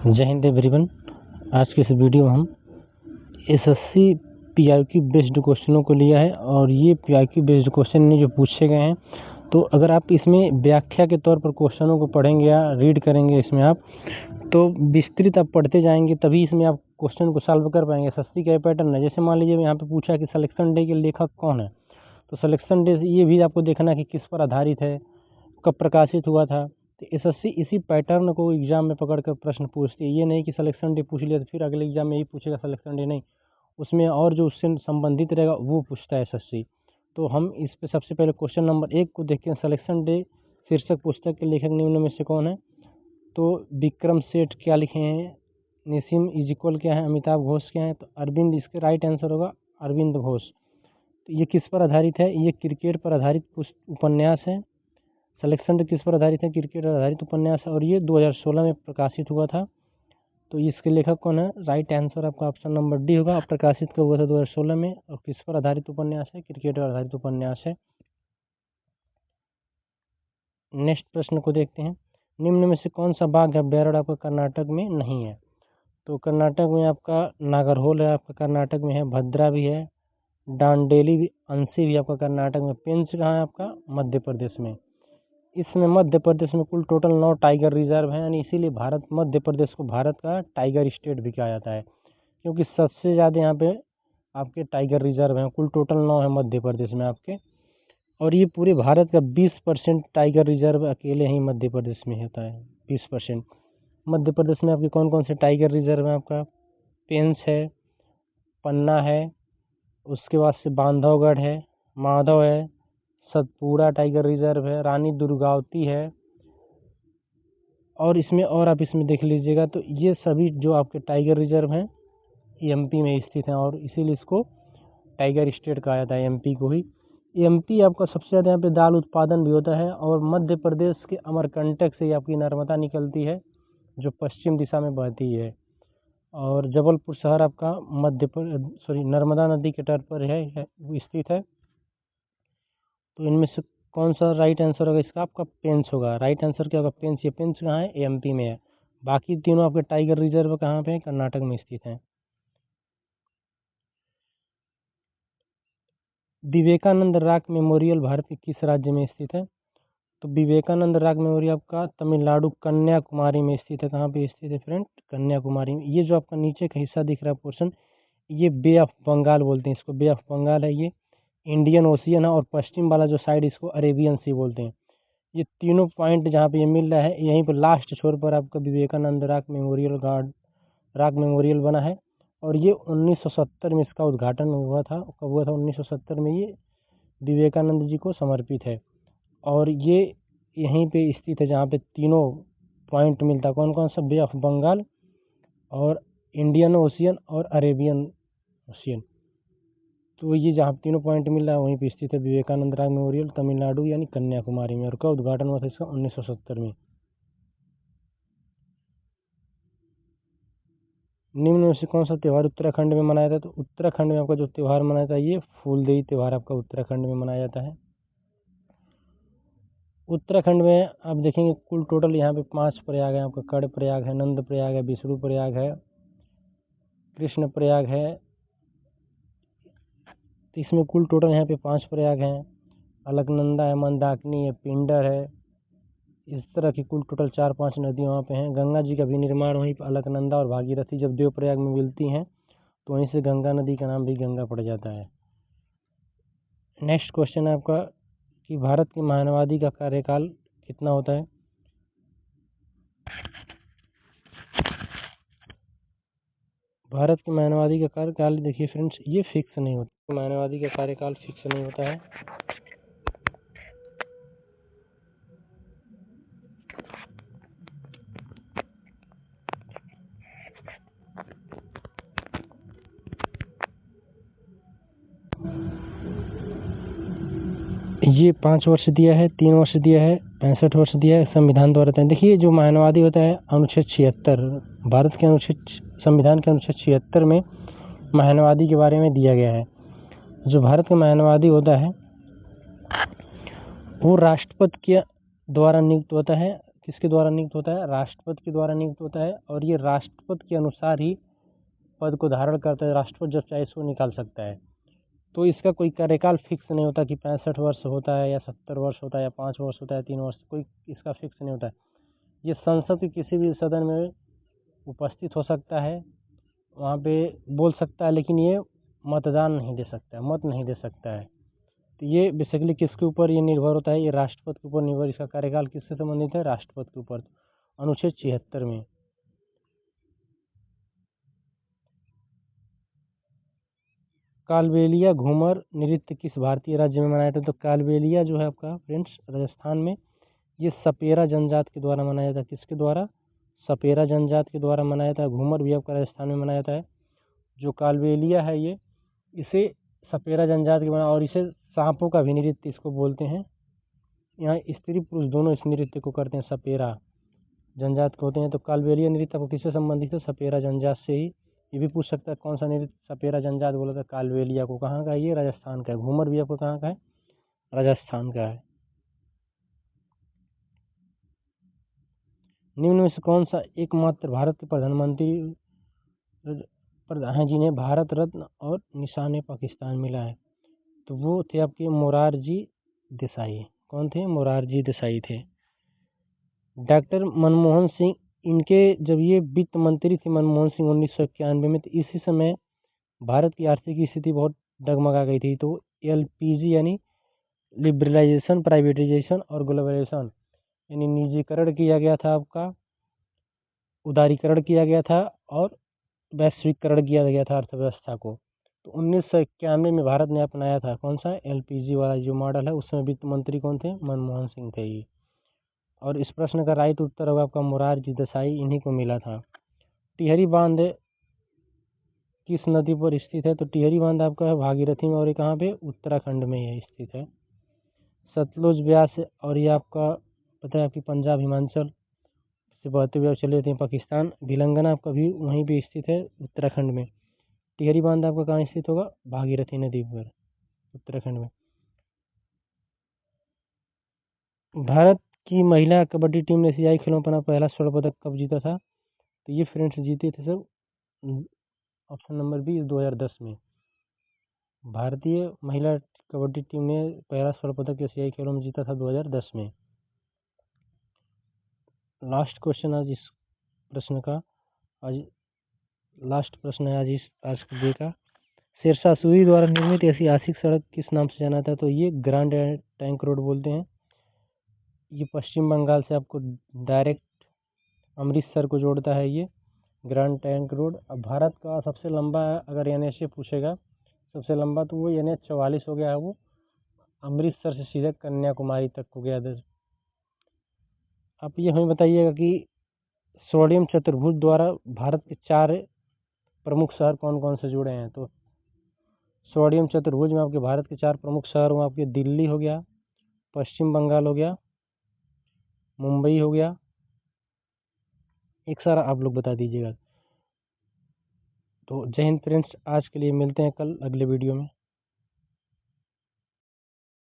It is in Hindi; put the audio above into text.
जय हिंद एवरीवन। आज के इस वीडियो में हम एसएससी पीआईक्यू बेस्ड क्वेश्चनों को लिया है और ये पीआईक्यू बेस्ड क्वेश्चन में जो पूछे गए हैं, तो अगर आप इसमें व्याख्या के तौर पर क्वेश्चनों को पढ़ेंगे या रीड करेंगे इसमें आप, तो विस्तृत आप पढ़ते जाएंगे तभी इसमें आप क्वेश्चन को सॉल्व कर पाएंगे। एसएससी का पैटर्न है। जैसे मान लीजिए यहाँ पे पूछा कि सिलेक्शन डे के लेखक कौन है, तो सिलेक्शन डे ये भी आपको देखना कि किस पर आधारित है, कब प्रकाशित हुआ था। तो एसएससी इसी पैटर्न को एग्जाम में पकड़ कर प्रश्न पूछती है। ये नहीं कि सिलेक्शन डे पूछ लिया तो फिर अगले एग्जाम में यही पूछेगा सिलेक्शन डे, नहीं, उसमें और जो उससे संबंधित रहेगा वो पूछता है एसएससी। तो हम इस पे सबसे पहले क्वेश्चन नंबर 1 को देखते हैं। सिलेक्शन डे शीर्षक पुस्तक के लेखक निम्न में से कौन है? तो विक्रम सेठ क्या लिखे हैं, निसीम इजिक्वल क्या है, अमिताभ घोष क्या है, तो अरविंद, इसके राइट आंसर होगा अरविंद घोष। तो ये किस पर आधारित है? ये क्रिकेट पर आधारित उपन्यास है। सिलेक्शन डे किस पर आधारित है? क्रिकेट पर आधारित उपन्यास है और ये 2016 में प्रकाशित हुआ था। तो इसके लेखक कौन है? राइट आंसर आपका ऑप्शन नंबर डी होगा। प्रकाशित कब हुआ था? 2016 में। और किस पर आधारित उपन्यास है? क्रिकेट पर आधारित उपन्यास है। नेक्स्ट प्रश्न को देखते हैं। निम्न में से कौन सा बाघ अभ्यारण्य आपका कर्नाटक में नहीं है? तो कर्नाटक में आपका नागरहोल है, आपका कर्नाटक में है, भद्रा भी है, डांडेली भी, अंशी भी आपका कर्नाटक में। पेंच कहाँ है आपका? मध्य प्रदेश में। इसमें मध्य प्रदेश में कुल टोटल 9 टाइगर रिजर्व हैं, यानी इसीलिए मध्य प्रदेश को भारत का टाइगर स्टेट भी कहा जाता है, क्योंकि सबसे ज़्यादा यहाँ पे आपके टाइगर रिजर्व हैं। कुल टोटल 9 है मध्य प्रदेश में आपके, और ये पूरे भारत का 20% टाइगर रिजर्व अकेले ही मध्य प्रदेश में होता है। 20%। मध्य प्रदेश में आपके कौन कौन से टाइगर रिजर्व हैं? आपका पेंच है, पन्ना है, उसके बाद से बांधवगढ़ है, माधव है, सतपुड़ा टाइगर रिजर्व है, रानी दुर्गावती है, और इसमें और आप इसमें देख लीजिएगा तो ये सभी जो आपके टाइगर रिजर्व हैं एमपी में स्थित हैं, और इसीलिए इसको टाइगर स्टेट कहा जाता है, एमपी को ही। एमपी आपका सबसे ज़्यादा यहाँ पे दाल उत्पादन भी होता है, और मध्य प्रदेश के अमरकंटक से आपकी नर्मदा निकलती है जो पश्चिम दिशा में बहती है, और जबलपुर शहर आपका नर्मदा नदी के तट पर है स्थित है। तो इनमें से कौन सा राइट आंसर होगा इसका? आपका पेंच होगा। राइट आंसर क्या होगा? पेंच। ये पेंच कहाँ है? एमपी में है। बाकी तीनों आपके टाइगर रिजर्व कहाँ पे हैं? कर्नाटक में स्थित हैं। विवेकानंद रॉक मेमोरियल भारत के किस राज्य में स्थित है? तो विवेकानंद रॉक मेमोरियल आपका तमिलनाडु कन्याकुमारी में स्थित है। कहाँ पे स्थित है फ्रेंड? कन्याकुमारी में। ये जो आपका नीचे का हिस्सा दिख रहा है पोर्शन, ये बे ऑफ बंगाल बोलते हैं इसको, बे ऑफ बंगाल है ये। इंडियन ओशियन है, और पश्चिम वाला जो साइड इसको अरेबियन सी बोलते हैं। ये तीनों पॉइंट जहाँ पे ये मिल रहा है, यहीं पर लास्ट छोर पर आपका विवेकानंद रॉक मेमोरियल बना है, और ये 1970 में इसका उद्घाटन हुआ था। कब हुआ था? 1970 में। ये विवेकानंद जी को समर्पित है, और ये यहीं पे स्थित है जहाँ पे तीनों पॉइंट मिलता है। कौन कौन सा? बे ऑफ बंगाल और इंडियन ओशियन और अरेबियन ओशियन। तो ये जहाँ तीनों पॉइंट मिल रहा है वहीं पे स्थित है विवेकानंद रॉक मेमोरियल, तमिलनाडु यानी कन्याकुमारी में। और कब उद्घाटन हुआ था इसका? 1970 में। निम्न में से कौन सा त्यौहार उत्तराखंड में मनाया जाता है? तो उत्तराखंड में आपका जो त्यौहार मनाया जाता है ये फूलदेई त्यौहार आपका उत्तराखंड में मनाया जाता है। उत्तराखंड में आप देखेंगे कुल टोटल यहाँ पे 5 प्रयाग है आपका। कर्ण प्रयाग है, नंद प्रयाग है, विष्णु प्रयाग है, कृष्ण प्रयाग है। तो इसमें कुल टोटल यहाँ पे 5 प्रयाग हैं। अलकनंदा है, मंदाकिनी है, पिंडर है। इस तरह की कुल टोटल 4-5 नदियाँ वहाँ पे हैं। गंगा जी का भी निर्माण वहीं पर अलकनंदा और भागीरथी जब देवप्रयाग में मिलती हैं तो वहीं से गंगा नदी का नाम भी गंगा पड़ जाता है। नेक्स्ट क्वेश्चन है आपका कि भारत के मानवादी का कार्यकाल कितना होता है? भारत के मानवादी का कार्यकाल देखिए फ्रेंड्स, ये फिक्स नहीं होता। मानवादी का कार्यकाल फिक्स नहीं होता है। ये 5 वर्ष दिया है, 3 वर्ष दिया है, 65 वर्ष दिया है, संविधान द्वारा तय। देखिए जो मानवादी होता है अनुच्छेद 76, भारत के संविधान के अनुच्छेद 76 में मानवादी के बारे में दिया गया है। जो भारत का मानवादी होता है वो राष्ट्रपति के द्वारा नियुक्त होता है। किसके द्वारा नियुक्त होता है? राष्ट्रपति के द्वारा नियुक्त होता है, और ये राष्ट्रपति के अनुसार ही पद को धारण करता है। राष्ट्रपति जब चाहे इसको निकाल सकता है। तो इसका कोई कार्यकाल फिक्स नहीं होता कि 65 वर्ष होता है या 70 वर्ष होता है या 5 वर्ष होता है 3 वर्ष, कोई इसका फिक्स नहीं होता है। ये संसद के किसी भी सदन में उपस्थित हो सकता है, वहाँ पे बोल सकता है, लेकिन ये मतदान नहीं दे सकता है, मत नहीं दे सकता है। तो ये बेसिकली किसके ऊपर ये निर्भर होता है? ये राष्ट्रपति के ऊपर निर्भर। इसका कार्यकाल किससे संबंधित है? राष्ट्रपति के ऊपर। अनुच्छेद 76 में। कालबेलिया घूमर नृत्य किस भारतीय राज्य में मनाया जाता है? तो कालबेलिया जो है आपका फ्रेंड्स राजस्थान में, ये सपेरा जनजात के द्वारा मनाया जाता है। किसके द्वारा? सपेरा जनजात के द्वारा मनाया जाता है। घूमर भी आपका राजस्थान में मनाया जाता है। जो कालबेलिया है ये, इसे सपेरा जनजात के बना, और इसे सांपों का भी नृत्य इसको बोलते हैं। यहाँ स्त्री पुरुष दोनों इस नृत्य को करते हैं, सपेरा जनजात के होते हैं। तो कालबेलिया नृत्य आपको किससे संबंधित है? सपेरा जनजात से ही। ये भी पूछ सकता है कौन सा नृत्य सपेरा जनजात बोला था? कालबेलिया को। कहाँ का है ये? राजस्थान का है। घूमर भी आपको कहाँ का है? राजस्थान का है। निम्न में से कौन सा एकमात्र भारत के प्रधानमंत्री प्रधान जिन्हें भारत रत्न और निशान पाकिस्तान मिला है? तो वो थे आपके मोरारजी देसाई। कौन थे? मोरारजी देसाई थे। डॉक्टर मनमोहन सिंह, इनके जब ये वित्त मंत्री थे मनमोहन सिंह 1991 में, तो इसी समय भारत की आर्थिक स्थिति बहुत डगमगा गई थी। तो LPG यानी लिबरलाइजेशन, प्राइवेटाइजेशन और ग्लोबलाइजेशन यानी निजीकरण किया गया था आपका, उदारीकरण किया गया था और वैश्विकरण किया गया था अर्थव्यवस्था को। तो 1991 में भारत ने अपनाया था कौन सा? LPG वाला जो मॉडल है। उसमें वित्त मंत्री कौन थे? मनमोहन सिंह थे ये। और इस प्रश्न का राइट उत्तर होगा आपका मोरारजी देसाई, इन्हीं को मिला था। टिहरी बांध किस नदी पर स्थित है? तो टिहरी बांध आपका है भागीरथी में, और ये कहाँ पे? उत्तराखंड में ये स्थित है। सतलुज ब्यास, और ये आपका पता है आपकी पंजाब हिमाचल से बहते हुए चले जाते हैं पाकिस्तान। भिलंगना आपका भी वहीं पे स्थित है उत्तराखंड में। टिहरी बांध आपका कहाँ स्थित होगा? भागीरथी नदी पर, उत्तराखंड में। भारत की महिला कबड्डी टीम ने एशियाई खेलों में अपना पहला स्वर्ण पदक कब जीता था? तो ये फ्रेंड्स जीते थे सब ऑप्शन नंबर बी 2010 में। भारतीय महिला कबड्डी टीम ने पहला स्वर्ण पदक एशियाई खेलों में जीता था 2010 में। लास्ट क्वेश्चन आज इस प्रश्न का, आज लास्ट प्रश्न है आज के डे का। शेरशाह सूरी द्वारा निर्मित ऐतिहासिक सड़क किस नाम से जाना था? तो ये ग्रैंड ट्रंक रोड बोलते हैं। ये पश्चिम बंगाल से आपको डायरेक्ट अमृतसर को जोड़ता है ये ग्रैंड ट्रंक रोड। अब भारत का सबसे लंबा अगर NH से पूछेगा सबसे लंबा, तो वो NH 44 हो गया है। वो अमृतसर से सीधे कन्याकुमारी तक हो गया। आप ये हमें बताइएगा कि सोडियम चतुर्भुज द्वारा भारत के 4 प्रमुख शहर कौन कौन से जुड़े हैं? तो सोडियम चतुर्भुज में आपके भारत के 4 प्रमुख शहर हैं आपके दिल्ली हो गया, पश्चिम बंगाल हो गया, मुंबई हो गया, एक सारा आप लोग बता दीजिएगा। तो जय हिंद फ्रेंड्स, आज के लिए मिलते हैं कल अगले वीडियो में।